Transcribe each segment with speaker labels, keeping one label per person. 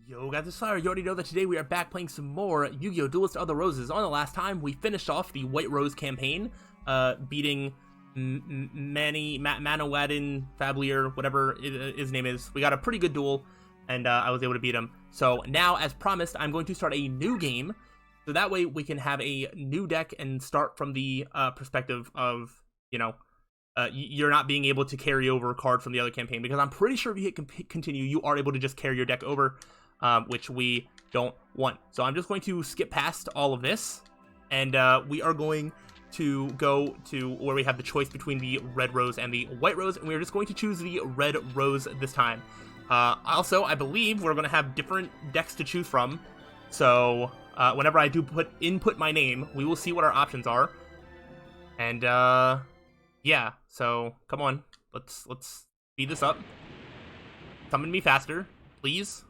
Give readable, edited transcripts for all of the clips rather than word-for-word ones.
Speaker 1: Yo guys, it's Slyroh. You already know that today we are back playing some more Yu-Gi-Oh! Duelist of the Roses. On the last time, we finished off the White Rose campaign, beating Manawadin Fablier, whatever his name is. We got a pretty good duel, and I was able to beat him. So now, as promised, I'm going to start a new game, so that way we can have a new deck and start from the perspective of, you know, you're not being able to carry over a card from the other campaign, because I'm pretty sure if you hit continue, you are able to just carry your deck over. Which we don't want. So I'm just going to skip past all of this, and we are going to go to where we have the choice between the red rose and the white rose, and we're just going to choose the red rose this time. Also, I believe we're going to have different decks to choose from, so whenever I do input my name, we will see what our options are. And yeah, so come on, let's speed this up. Summon me faster, please.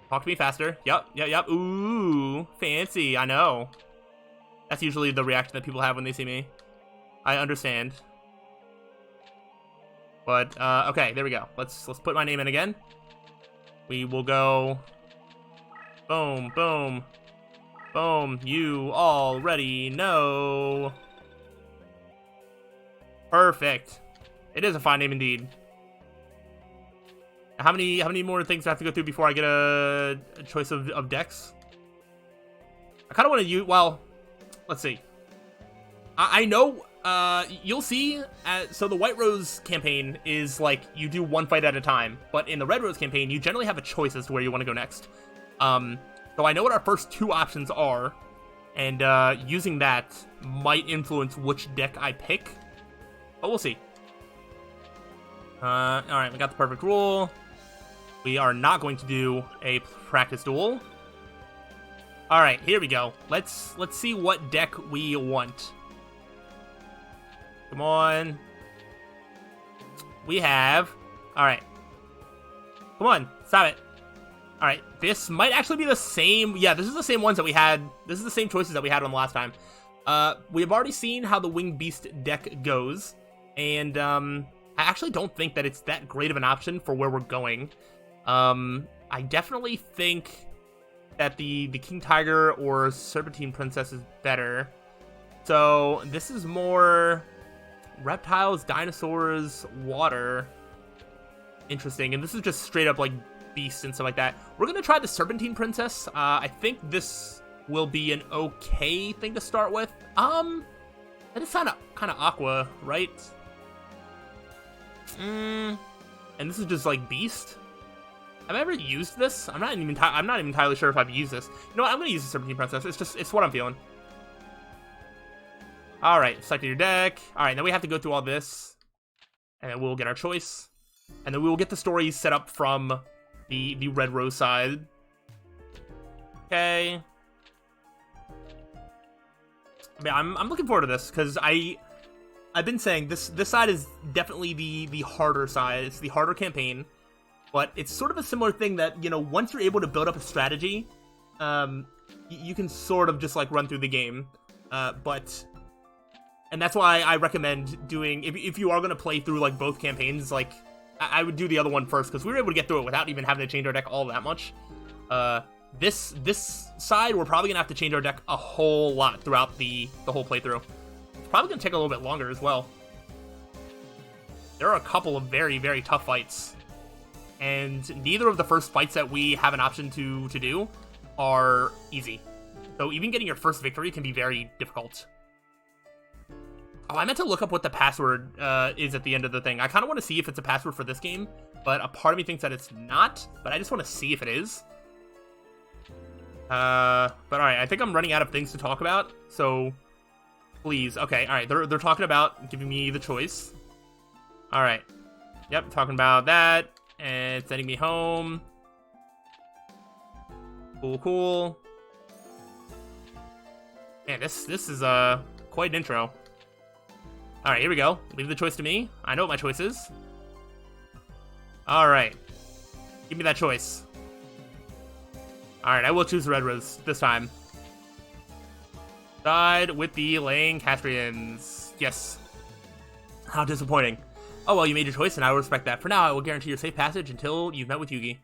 Speaker 1: Talk to me faster. Yep. Ooh, fancy. I know. That's usually the reaction that people have when they see me. I understand. But, okay, there we go. Let's put my name in again. We will go... Boom, boom. Boom. You already know. Perfect. It is a fine name indeed. How many more things do I have to go through before I get a choice of decks? I kind of want to use, well, let's see. I know, you'll see, so the White Rose campaign is like, you do one fight at a time, but in the Red Rose campaign, you generally have a choice as to where you want to go next. So I know what our first two options are, and using that might influence which deck I pick, but we'll see. Alright, we got the perfect rule. We are not going to do a practice duel. Alright, here we go. Let's see what deck we want. Come on. We have... Alright. Come on, stop it. Alright, this might actually be the same... Yeah, this is the same ones that we had. This is the same choices that we had on the last time. We have already seen how the Winged Beast deck goes. And, I actually don't think that it's that great of an option for where we're going. I definitely think that the King Tiger or Serpentine Princess is better. So this is more reptiles, dinosaurs, water. Interesting. And this is just straight up like beasts and stuff like that. We're going to try the Serpentine Princess. I think this will be an okay thing to start with. That is kind of aqua, right? And this is just like beast. Have I ever used this? I'm not even entirely sure if I've used this. You know what? I'm gonna use the Serpentine Princess. It's what I'm feeling. All right, select your deck. All right, then we have to go through all this, and then we'll get our choice, and then we will get the story set up from the Red Rose side. Okay. Yeah, I'm looking forward to this because I've been saying this side is definitely the harder side. It's the harder campaign, but it's sort of a similar thing that, you know, once you're able to build up a strategy, you can sort of just like run through the game. And that's why I recommend doing, if you are going to play through like both campaigns, like I would do the other one first, because we were able to get through it without even having to change our deck all that much. This side, we're probably gonna have to change our deck a whole lot throughout the whole playthrough. It's probably gonna take a little bit longer as well. There are a couple of very, very tough fights, and neither of the first fights that we have an option to do are easy. So even getting your first victory can be very difficult. Oh, I meant to look up what the password is at the end of the thing. I kind of want to see if it's a password for this game, but a part of me thinks that it's not, but I just want to see if it is. But alright, I think I'm running out of things to talk about, so please. Okay, alright, they're talking about giving me the choice. Alright. Yep, talking about that, and sending me home. Cool. Man, this is quite an intro. Alright, here we go. Leave the choice to me. I know what my choice is. Alright. Give me that choice. Alright, I will choose the Red Rose this time. Side with the Lancastrians. Yes. How disappointing. Oh, well, you made your choice, and I will respect that. For now, I will guarantee your safe passage until you've met with Yugi.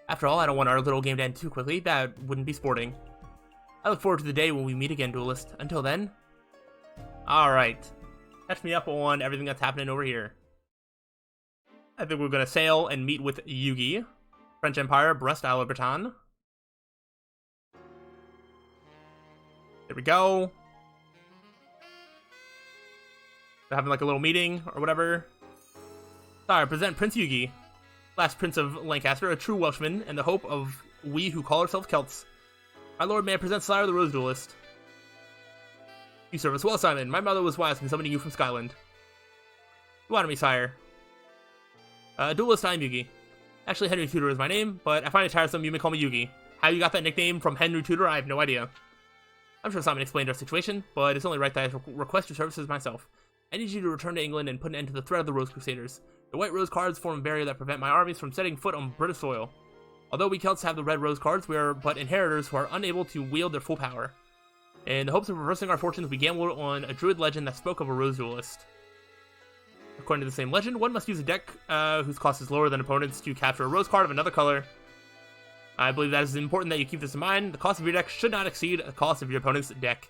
Speaker 1: After all, I don't want our little game to end too quickly. That wouldn't be sporting. I look forward to the day when we meet again, Duelist. Until then... Alright. Catch me up on everything that's happening over here. I think we're going to sail and meet with Yugi. French Empire, Brest, Isle of Bretagne. There we go. They're having like a little meeting or whatever. Sorry, present Prince Yugi, last Prince of Lancaster, a true Welshman, and the hope of we who call ourselves Celts. My lord, may I present Slyroh the Rose Duelist. You serve us well, Simon. My mother was wise in summoning you from Skyland. You wanted me, sire. Duelist, I am Yugi. Actually, Henry Tudor is my name, but I find it tiresome you may call me Yugi. How you got that nickname from Henry Tudor, I have no idea. I'm sure Simon explained our situation, but it's only right that I request your services myself. I need you to return to England and put an end to the threat of the Rose Crusaders. The White Rose cards form a barrier that prevent my armies from setting foot on British soil. Although we Celts have the Red Rose cards, we are but inheritors who are unable to wield their full power. In the hopes of reversing our fortunes, we gambled on a druid legend that spoke of a Rose Duelist. According to the same legend, one must use a deck whose cost is lower than opponents to capture a Rose card of another color. I believe that it is important that you keep this in mind. The cost of your deck should not exceed the cost of your opponent's deck.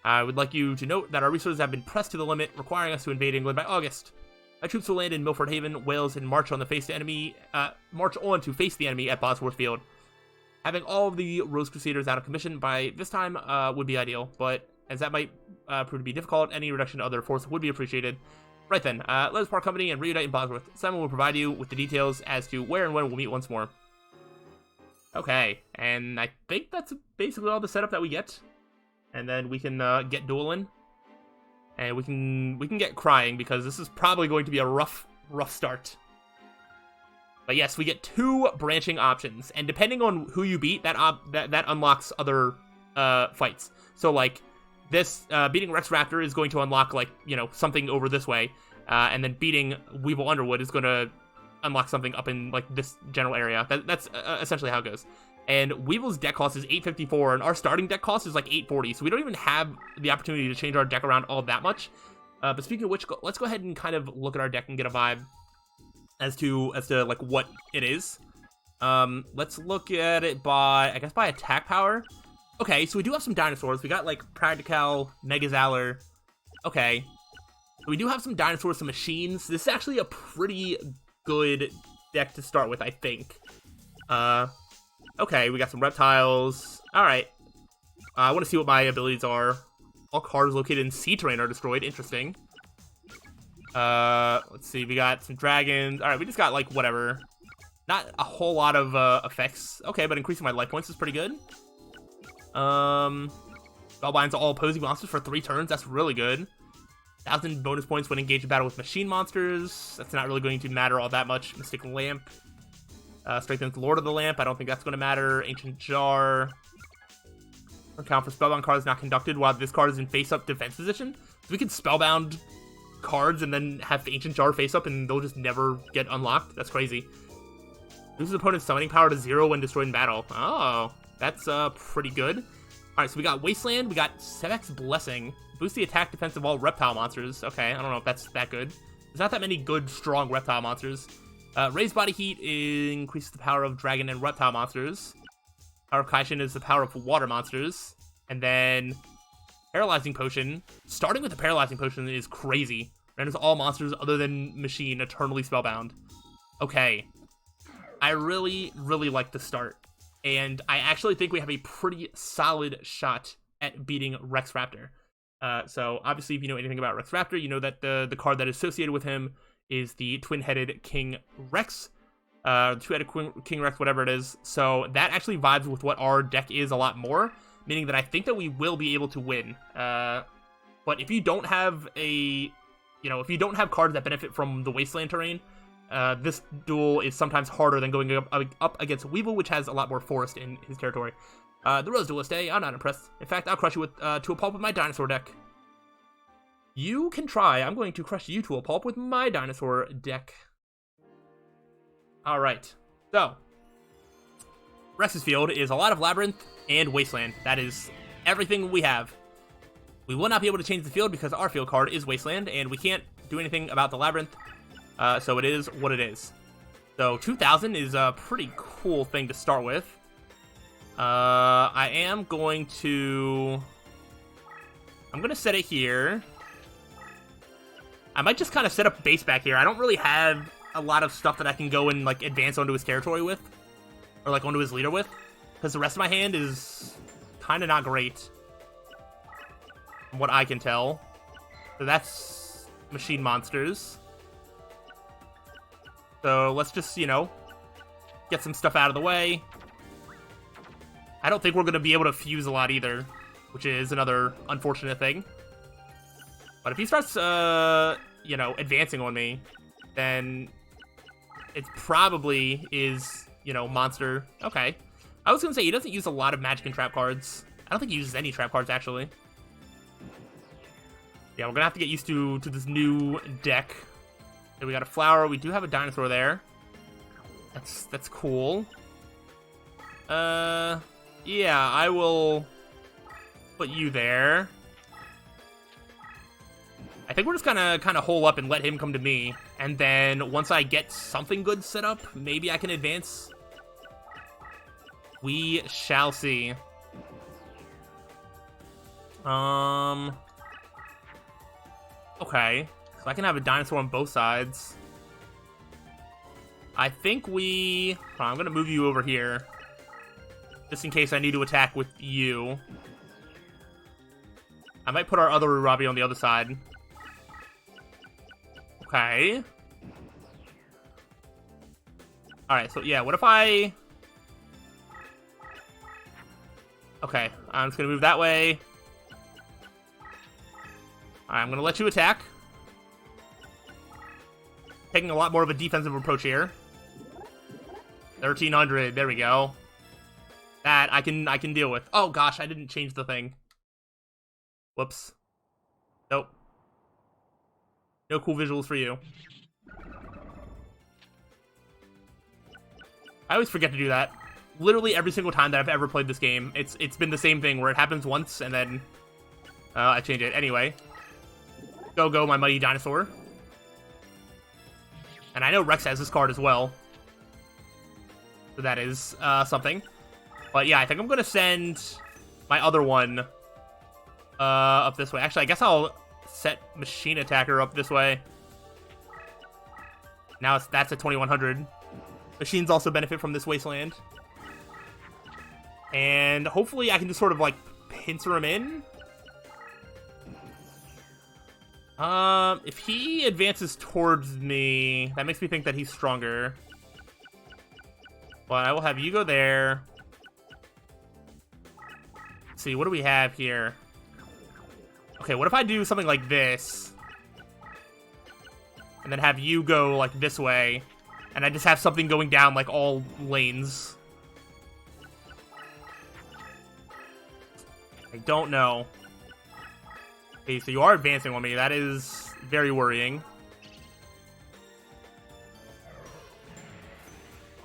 Speaker 1: I would like you to note that our resources have been pressed to the limit, requiring us to invade England by August. My troops will land in Milford Haven, Wales, and march on to face the enemy at Bosworth Field. Having all of the Rose Crusaders out of commission by this time would be ideal, but as that might prove to be difficult, any reduction to other force would be appreciated. Right then, let us part company and reunite in Bosworth. Simon will provide you with the details as to where and when we'll meet once more. Okay, and I think that's basically all the setup that we get. And then we can get dueling. And we can get crying, because this is probably going to be a rough start. But yes, we get 2 branching options, and depending on who you beat, that unlocks other fights. So like this beating Rex Raptor is going to unlock like, you know, something over this way, and then beating Weevil Underwood is going to unlock something up in like this general area. That's essentially how it goes. And Weevil's deck cost is 854, and our starting deck cost is like 840, so we don't even have the opportunity to change our deck around all that much. But speaking of which, let's go ahead and kind of look at our deck and get a vibe as to like what it is. Let's look at it by, I guess, by attack power. Okay, so we do have some dinosaurs. We got like Practical, Megazalor. Okay, so we do have some dinosaurs, some machines. This is actually a pretty good deck to start with, I think. Okay, we got some reptiles. Alright. I want to see what my abilities are. All cards located in sea terrain are destroyed. Interesting. Let's see. We got some dragons. Alright, we just got, like, whatever. Not a whole lot of effects. Okay, but increasing my life points is pretty good. Spellbinds all opposing monsters for 3 turns. That's really good. 1,000 bonus points when engaged in battle with machine monsters. That's not really going to matter all that much. Mystic Lamp. Strengthens Lord of the Lamp. I don't think that's going to matter. Ancient Jar. Account for Spellbound cards not conducted while this card is in face-up defense position. So we can Spellbound cards and then have Ancient Jar face-up and they'll just never get unlocked. That's crazy. Loses opponent's summoning power to 0 when destroyed in battle. Oh, that's pretty good. Alright, so we got Wasteland. We got Sevek's Blessing. Boost the attack defense of all reptile monsters. Okay, I don't know if that's that good. There's not that many good, strong reptile monsters. Raised Body Heat increases the power of dragon and reptile monsters. Power of Kaishin is the power of water monsters. And then Paralyzing Potion. Starting with the Paralyzing Potion is crazy. Renders all monsters other than Machine eternally spellbound. Okay. I really, really like the start. And I actually think we have a pretty solid shot at beating Rex Raptor. So obviously, if you know anything about Rex Raptor, you know that the card that is associated with him is the twin-headed King Rex, two-headed King Rex, whatever it is. So that actually vibes with what our deck is a lot more, meaning that I think that we will be able to win. But if you don't have if you don't have cards that benefit from the Wasteland terrain, this duel is sometimes harder than going up against Weevil, which has a lot more forest in his territory. The Rose Duelist, I'm not impressed. In fact, I'll crush you to a pulp with my dinosaur deck. You can try. I'm going to crush you to a pulp with my dinosaur deck. Alright, so Rex's field is a lot of Labyrinth and Wasteland. That is everything we have. We will not be able to change the field because our field card is Wasteland, and we can't do anything about the Labyrinth, so it is what it is. So 2,000 is a pretty cool thing to start with. I am going to... I'm going to set it here. I might just kind of set up base back here. I don't really have a lot of stuff that I can go and, like, advance onto his territory with. Or, like, onto his leader with. Because the rest of my hand is kind of not great. From what I can tell. So that's machine monsters. So let's just, you know, get some stuff out of the way. I don't think we're going to be able to fuse a lot either, which is another unfortunate thing. But if he starts, you know, advancing on me, then it probably is, you know, monster. Okay. I was going to say, he doesn't use a lot of magic and trap cards. I don't think he uses any trap cards, actually. Yeah, we're going to have to get used to this new deck. So we got a flower. We do have a dinosaur there. That's cool. Yeah, I will put you there. I think we're just gonna kind of hole up and let him come to me. And then once I get something good set up, maybe I can advance. We shall see. Okay. So I can have a dinosaur on both sides. I think we... I'm going to move you over here. Just in case I need to attack with you. I might put our other Urabi on the other side. Okay. Alright, so yeah, what if I... Okay, I'm just going to move that way. Alright, I'm going to let you attack. Taking a lot more of a defensive approach here. 1,300, there we go. That I can deal with. Oh gosh, I didn't change the thing. Whoops. Nope. No cool visuals for you. I always forget to do that. Literally every single time that I've ever played this game, it's been the same thing where it happens once and then I change it. Anyway. Go, my mighty dinosaur. And I know Rex has this card as well. So that is something. But yeah, I think I'm going to send my other one up this way. Actually, I guess I'll set Machine Attacker up this way. Now that's at 2,100. Machines also benefit from this wasteland. And hopefully I can just sort of, like, pincer him in. If he advances towards me, that makes me think that he's stronger. But I will have you go there. Let's see, what do we have here? Okay, what if I do something like this? And then have you go, like, this way. And I just have something going down, like, all lanes. I don't know. Okay, so you are advancing on me. That is very worrying.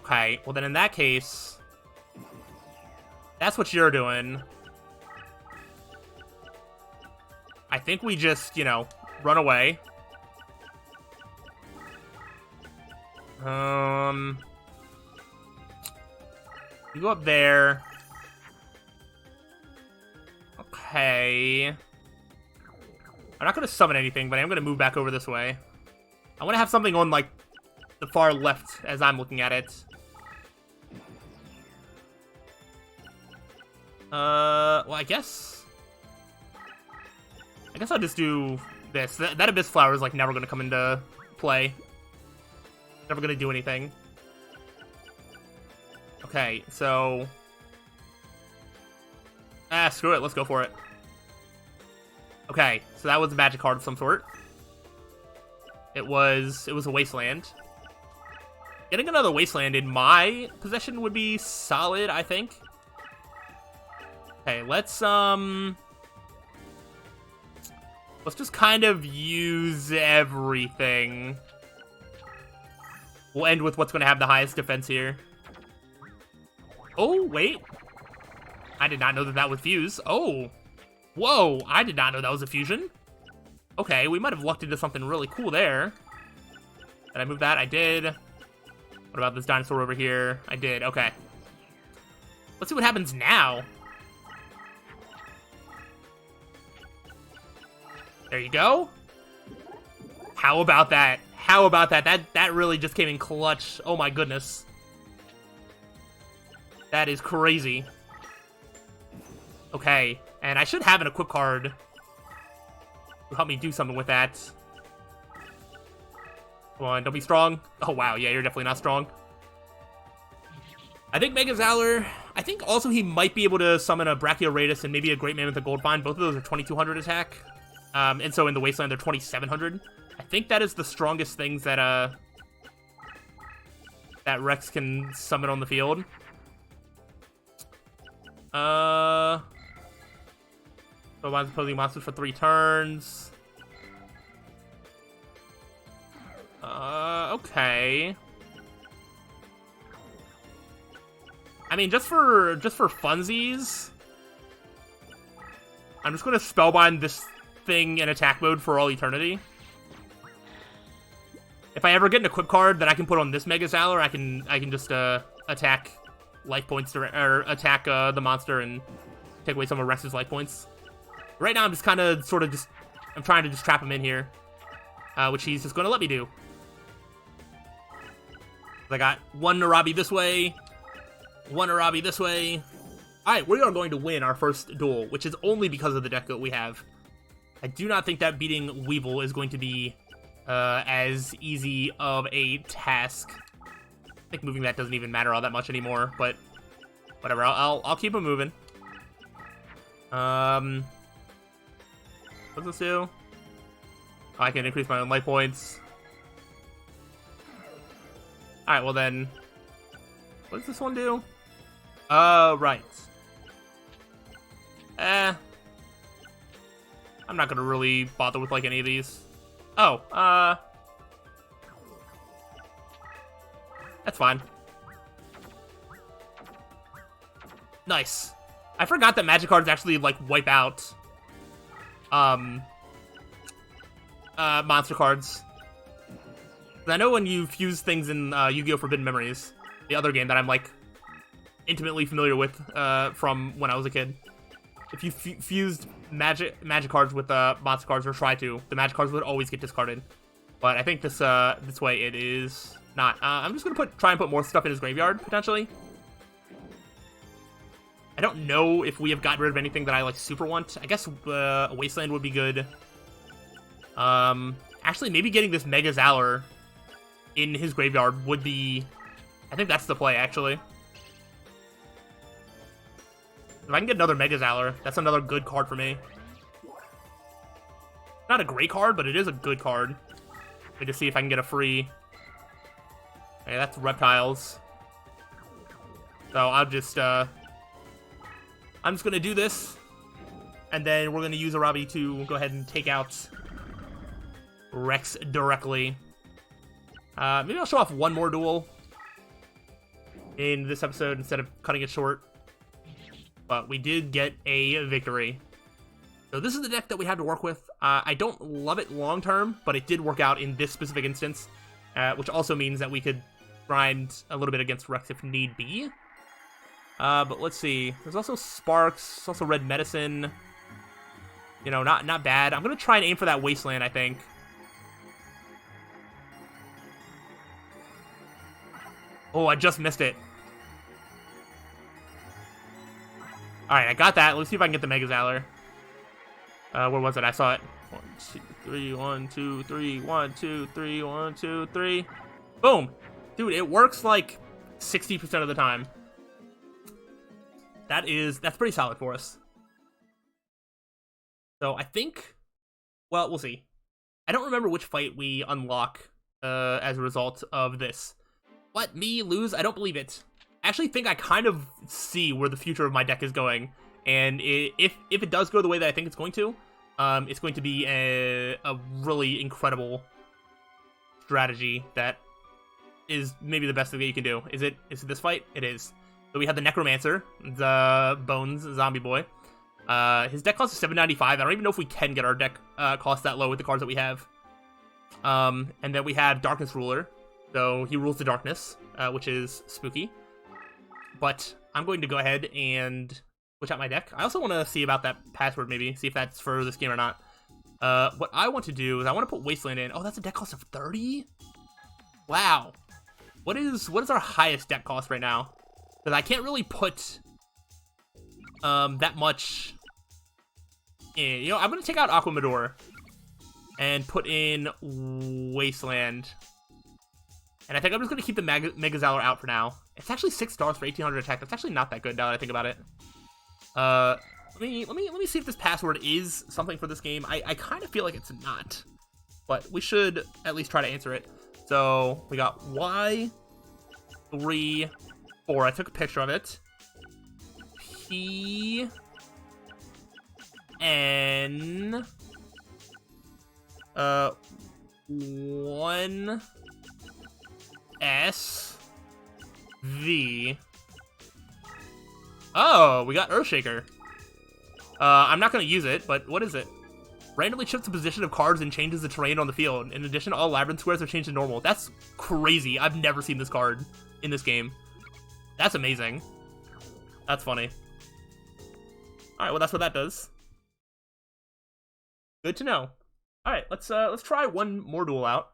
Speaker 1: Okay, well then in that case, that's what you're doing. I think we just, you know, run away. You go up there. Okay. I'm not going to summon anything, but I'm going to move back over this way. I want to have something on, like, the far left as I'm looking at it. Well, I guess I'll just do this. That Abyss Flower is, like, never going to come into play. Never going to do anything. Okay, so... screw it. Let's go for it. Okay, so that was a magic card of some sort. It was a wasteland. Getting another wasteland in my possession would be solid, I think. Okay, let's just kind of use everything. We'll end with what's going to have the highest defense here. Oh, wait. I did not know that that would fuse. Oh. Whoa, I did not know that was a fusion. Okay, we might have lucked into something really cool there. Did I move that? I did. What about this dinosaur over here? I did. Okay. Let's see what happens now. There you go. How about that? How about that? That really just came in clutch. Oh my goodness. That is crazy. Okay. And I should have an equip card to help me do something with that. Come on, don't be strong. Oh, wow. Yeah, you're definitely not strong. I think Mega Zowler... I think also he might be able to summon a Brachioradus and maybe a Great Mammoth of Gold Vine. Both of those are 2200 attack. And so in the Wasteland, they're 2700. I think that is the strongest things that that Rex can summon on the field. Opposing monsters for 3 turns. Okay. I mean, just for funsies, I'm just gonna spellbind this thing in attack mode for all eternity. If I ever get an equip card that I can put on this Mega Zowler, I can just attack life points or attack the monster and take away some of Rex's life points. Right now, I'm just kind of I'm trying to just trap him in here, which he's just gonna let me do. I got one Narabi this way, one Narabi this way. Alright, we are going to win our first duel, which is only because of the deck that we have. I do not think that beating Weevil is going to be as easy of a task. I think moving that doesn't even matter all that much anymore, but whatever, I'll keep him moving. What's this do? Oh, I can increase my own life points. Alright, well then, what does this one do? Right. I'm not gonna really bother with, like, any of these. Oh, that's fine. Nice. I forgot that magic cards actually, like, wipe out, monster cards. I know when you fuse things in Yu-Gi-Oh! Forbidden Memories, the other game that I'm, like, intimately familiar with from when I was a kid. If you fused magic cards with monster cards, or try to, the magic cards would always get discarded. But I think this way it is not. I'm just gonna try and put more stuff in his graveyard, potentially. I don't know if we have gotten rid of anything that I, like, super want. I guess a Wasteland would be good. Actually, maybe getting this Mega Zowler in his graveyard would be... I think that's the play, actually. If I can get another Mega Zowler, that's another good card for me. Not a great card, but it is a good card. Let me just see if I can get a free... Okay, that's Reptiles. So I'll just, I'm just gonna do this, and then we're gonna use Arabi to go ahead and take out Rex directly. Maybe I'll show off one more duel in this episode instead of cutting it short. But we did get a victory. So this is the deck that we have to work with. I don't love it long term, but it did work out in this specific instance, which also means that we could grind a little bit against Rex if need be. But let's see. There's also Sparks. There's also Red Medicine. You know, not bad. I'm gonna try and aim for that Wasteland, I think. Oh, I just missed it. Alright, I got that. Let's see if I can get the Mega Zowler. Where was it? I saw it. 1, 2, 3, 1, 2, 3, 1, 2, 3, 1, 2, 3. Boom! Dude, it works like 60% of the time. That's pretty solid for us. So I think, well, we'll see. I don't remember which fight we unlock as a result of this. What, me lose? I don't believe it. I actually think I kind of see where the future of my deck is going, and if it does go the way that I think it's going to be a really incredible strategy that is maybe the best thing that you can do. Is it this fight? It is. So we have the Necromancer, the Bones Zombie Boy. His deck cost is $7.95. I don't even know if we can get our deck cost that low with the cards that we have. And then we have Darkness Ruler. So he rules the darkness. which is spooky. But I'm going to go ahead and switch out my deck. I also want to see about that password, maybe. See if that's for this game or not. What I want to do is I want to put Wasteland in. Oh, that's a deck cost of 30? Wow. What is our highest deck cost right now? Because I can't really put that much in. You know, I'm going to take out Aquamador and put in Wasteland. And I think I'm just going to keep the Megazalor out for now. It's actually 6 stars for 1800 attack. That's actually not that good now that I think about it. Let me see if this password is something for this game. I kind of feel like it's not. But we should at least try to answer it. So we got Y3 4. I took a picture of it. P N 1 S V. Oh, we got Earthshaker. I'm not going to use it, but what is it? Randomly shifts the position of cards and changes the terrain on the field. In addition, all Labyrinth squares are changed to normal. That's crazy. I've never seen this card in this game. That's amazing. That's funny. Alright, well that's what that does. Good to know. Alright, let's try one more duel out.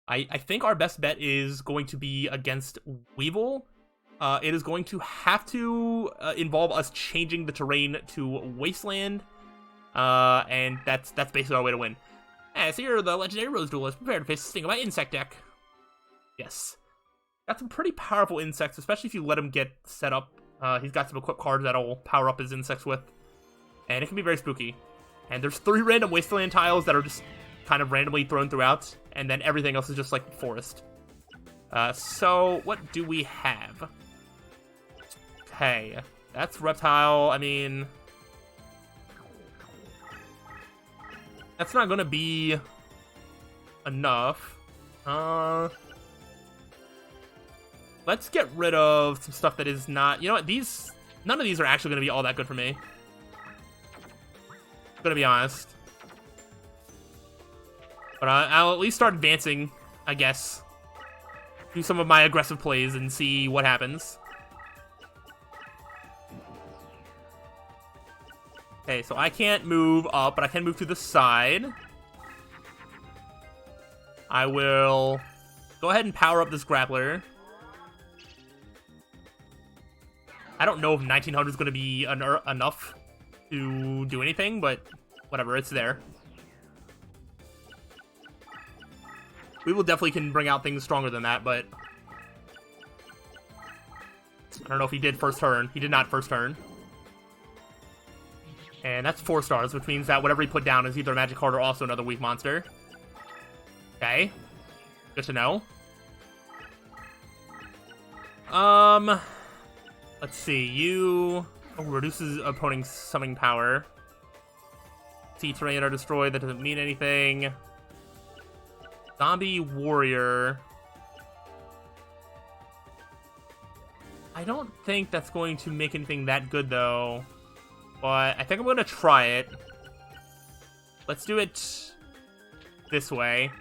Speaker 1: I think our best bet is going to be against Weevil. It is going to have to involve us changing the terrain to Wasteland. And that's basically our way to win. Hey, so you're the Legendary Rose Duelist. Prepare to face this thing of my insect deck. Yes. Got some pretty powerful insects, especially if you let him get set up. He's got some equipped cards that'll power up his insects with. And it can be very spooky. And there's 3 random Wasteland tiles that are just kind of randomly thrown throughout. And then everything else is just like forest. So what do we have? Okay. That's Reptile. I mean, that's not gonna be enough. Let's get rid of some stuff that is not. You know what? None of these are actually gonna be all that good for me. I'm gonna be honest. But I'll at least start advancing, I guess. Do some of my aggressive plays and see what happens. Okay, so I can't move up, but I can move to the side. I will go ahead and power up this grappler. I don't know if 1900 is going to be enough to do anything, but whatever, it's there. We will definitely can bring out things stronger than that, but I don't know if he did first turn. He did not first turn. And that's 4 stars, which means that whatever he put down is either a magic card or also another weak monster. Okay. Good to know. Let's see. You reduces opponent's summoning power. See terrain or destroy. That doesn't mean anything. Zombie warrior. I don't think that's going to make anything that good, though. But I think I'm going to try it. Let's do it this way.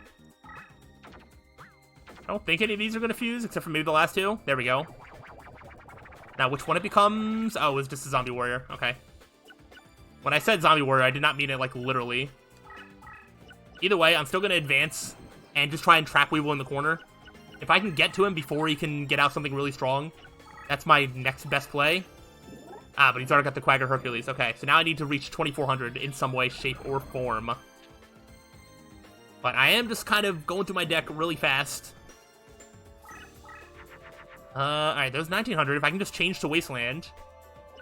Speaker 1: I don't think any of these are going to fuse, except for maybe the last 2. There we go. Now, which one it becomes? Oh, it's just a zombie warrior. Okay. When I said zombie warrior, I did not mean it, like, literally. Either way, I'm still going to advance and just try and trap Weevil in the corner. If I can get to him before he can get out something really strong, that's my next best play. Ah, but he's already got the Quagga Hercules. Okay, so now I need to reach 2400 in some way, shape, or form. But I am just kind of going through my deck really fast. Alright, there's 1900. If I can just change to Wasteland,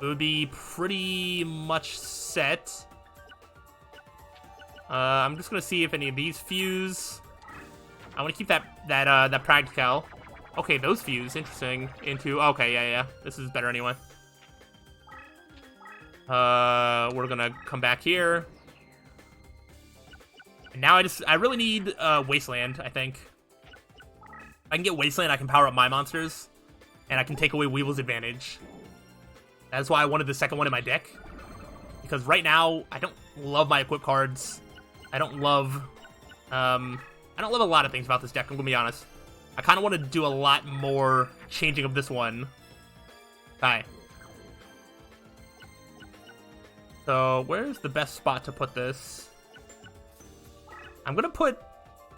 Speaker 1: it would be pretty much set. I'm just gonna see if any of these fuse. I want to keep that Practical. Okay, those fuse. Interesting. Into... Okay, yeah. This is better anyway. We're gonna come back here. And now I really need Wasteland, I think. If I can get Wasteland, I can power up my monsters. And I can take away Weevil's advantage. That's why I wanted the second one in my deck. Because right now, I don't love my equip cards. I don't love a lot of things about this deck, I'm gonna be honest. I kind of want to do a lot more changing of this one. Hi. So, where's the best spot to put this? I'm going to put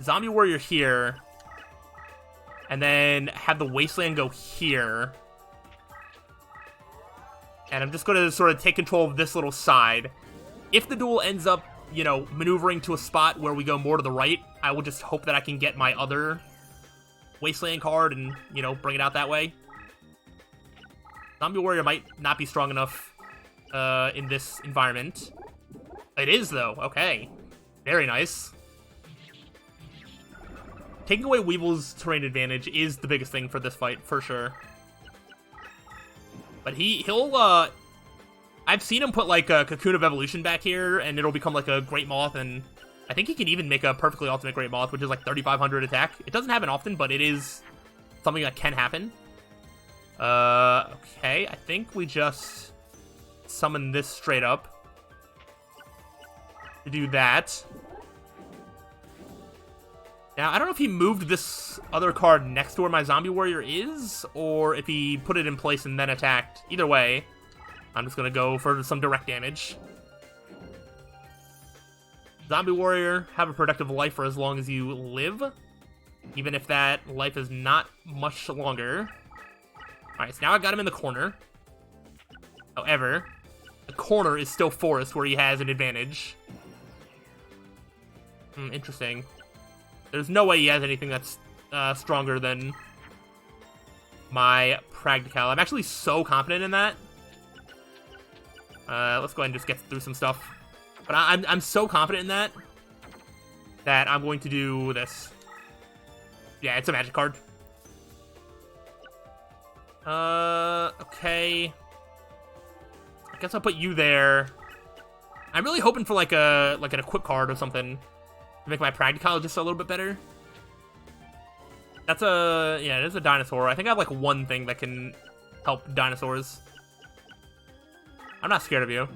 Speaker 1: Zombie Warrior here. And then have the Wasteland go here. And I'm just going to sort of take control of this little side. If the duel ends up, you know, maneuvering to a spot where we go more to the right, I will just hope that I can get my other Wasteland card and, you know, bring it out that way. Zombie Warrior might not be strong enough in this environment. It is, though. Okay. Very nice. Taking away Weevil's terrain advantage is the biggest thing for this fight, for sure. But he'll I've seen him put, like, a Cocoon of Evolution back here, and it'll become, like, a Great Moth, and I think he can even make a perfectly ultimate Great Moth, which is, like, 3,500 attack. It doesn't happen often, but it is something that can happen. Okay, I think we just summon this straight up to do that. Now, I don't know if he moved this other card next to where my Zombie Warrior is, or if he put it in place and then attacked. Either way, I'm just going to go for some direct damage. Zombie Warrior, have a productive life for as long as you live, even if that life is not much longer. Alright, so now I got him in the corner. However, the corner is still forest where he has an advantage. Interesting. There's no way he has anything that's stronger than my Practical. I'm actually so confident in that. Let's go ahead and just get through some stuff. But I'm so confident in that I'm going to do this. Yeah, it's a magic card. Okay. I guess I'll put you there. I'm really hoping for like an equip card or something. Make my Practical just a little bit better. That's yeah, it is a dinosaur. I think I have like one thing that can help dinosaurs. I'm not scared of you.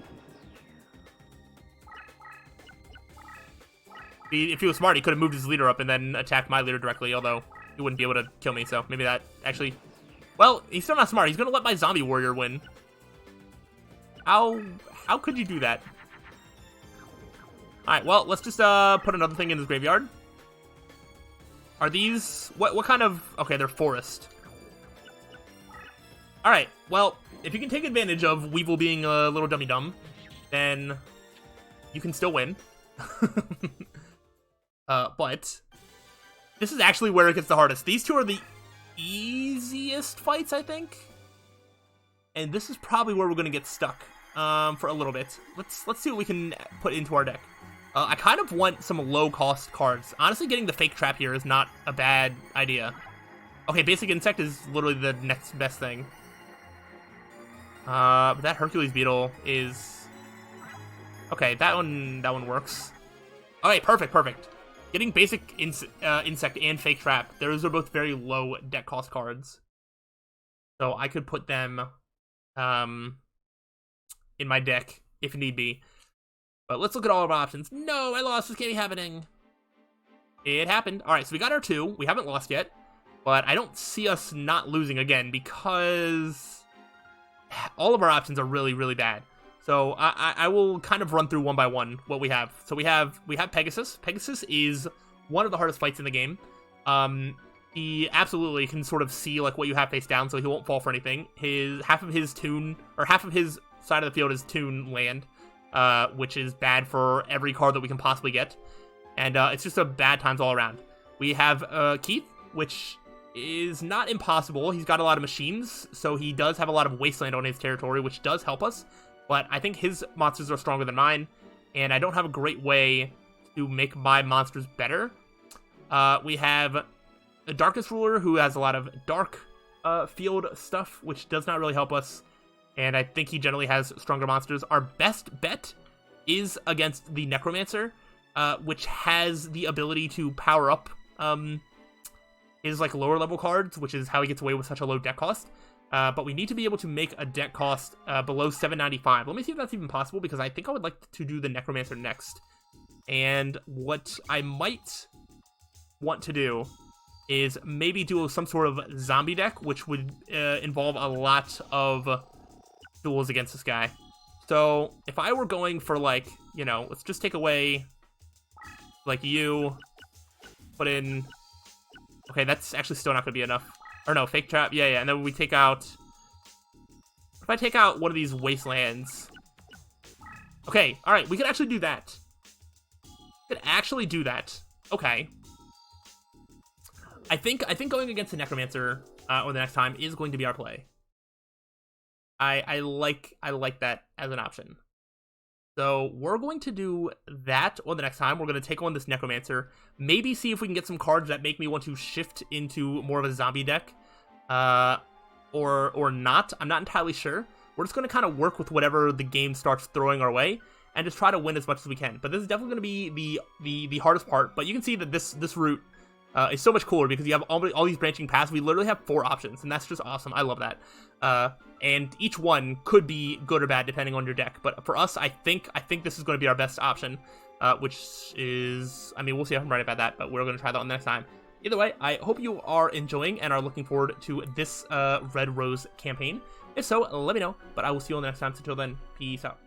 Speaker 1: If he was smart, he could have moved his leader up and then attacked my leader directly, although he wouldn't be able to kill me, so maybe that actually... Well, he's still not smart. He's gonna let my Zombie Warrior win. How could you do that? Alright, well, let's just put another thing in his graveyard. Are these... What kind of... Okay, they're forest. Alright, well, if you can take advantage of Weevil being a little dummy-dumb, then you can still win. But this is actually where it gets the hardest. These two are the easiest fights, I think. And this is probably where we're going to get stuck for a little bit. Let's see what we can put into our deck. I kind of want some low-cost cards. Honestly, getting the Fake Trap here is not a bad idea. Okay, Basic Insect is literally the next best thing. But that Hercules Beetle is... Okay, that one works. Okay, perfect. Getting Basic Insect and Fake Trap, those are both very low deck cost cards. So I could put them in my deck if need be. But let's look at all of our options. No, I lost. This can't be happening. It happened. All right, so we got our 2. We haven't lost yet. But I don't see us not losing again because all of our options are really, really bad. So I will kind of run through one by one what we have. So we have Pegasus. Pegasus is one of the hardest fights in the game. He absolutely can sort of see like what you have face down, so he won't fall for anything. Half of his side of the field is Toon land, which is bad for every card that we can possibly get. And it's just a bad times all around. We have Keith, which is not impossible. He's got a lot of machines, so he does have a lot of wasteland on his territory, which does help us. But I think his monsters are stronger than mine, and I don't have a great way to make my monsters better. We have a Darkest Ruler, who has a lot of dark field stuff, which does not really help us, and I think he generally has stronger monsters. Our best bet is against the Necromancer, which has the ability to power up his like lower level cards, which is how he gets away with such a low deck cost. But we need to be able to make a deck cost below 795. Let me see if that's even possible, because I think I would like to do the Necromancer next. And what I might want to do is maybe do some sort of zombie deck, which would involve a lot of duels against this guy. So if I were going for, like, you know, let's just take away, like, you, put in, okay, that's actually still not going to be enough. Or no, fake trap, yeah, and then we take out, if I take out one of these wastelands, okay, all right, we can actually do that. We could actually do that. Okay. I think going against the Necromancer or the next time is going to be our play. I like that as an option. So we're going to do that on the next time. We're going to take on this Necromancer. Maybe see if we can get some cards that make me want to shift into more of a zombie deck. Or not. I'm not entirely sure. We're just going to kind of work with whatever the game starts throwing our way and just try to win as much as we can. But this is definitely going to be the hardest part. But you can see that this route is so much cooler because you have all these branching paths. We literally have 4 options, and that's just awesome. I love that. And each one could be good or bad depending on your deck. But for us, I think this is going to be our best option, which is, I mean, we'll see if I'm right about that, but we're going to try that on the next time. Either way, I hope you are enjoying and are looking forward to this Red Rose campaign. If so, let me know, but I will see you on the next time. So until then, peace out.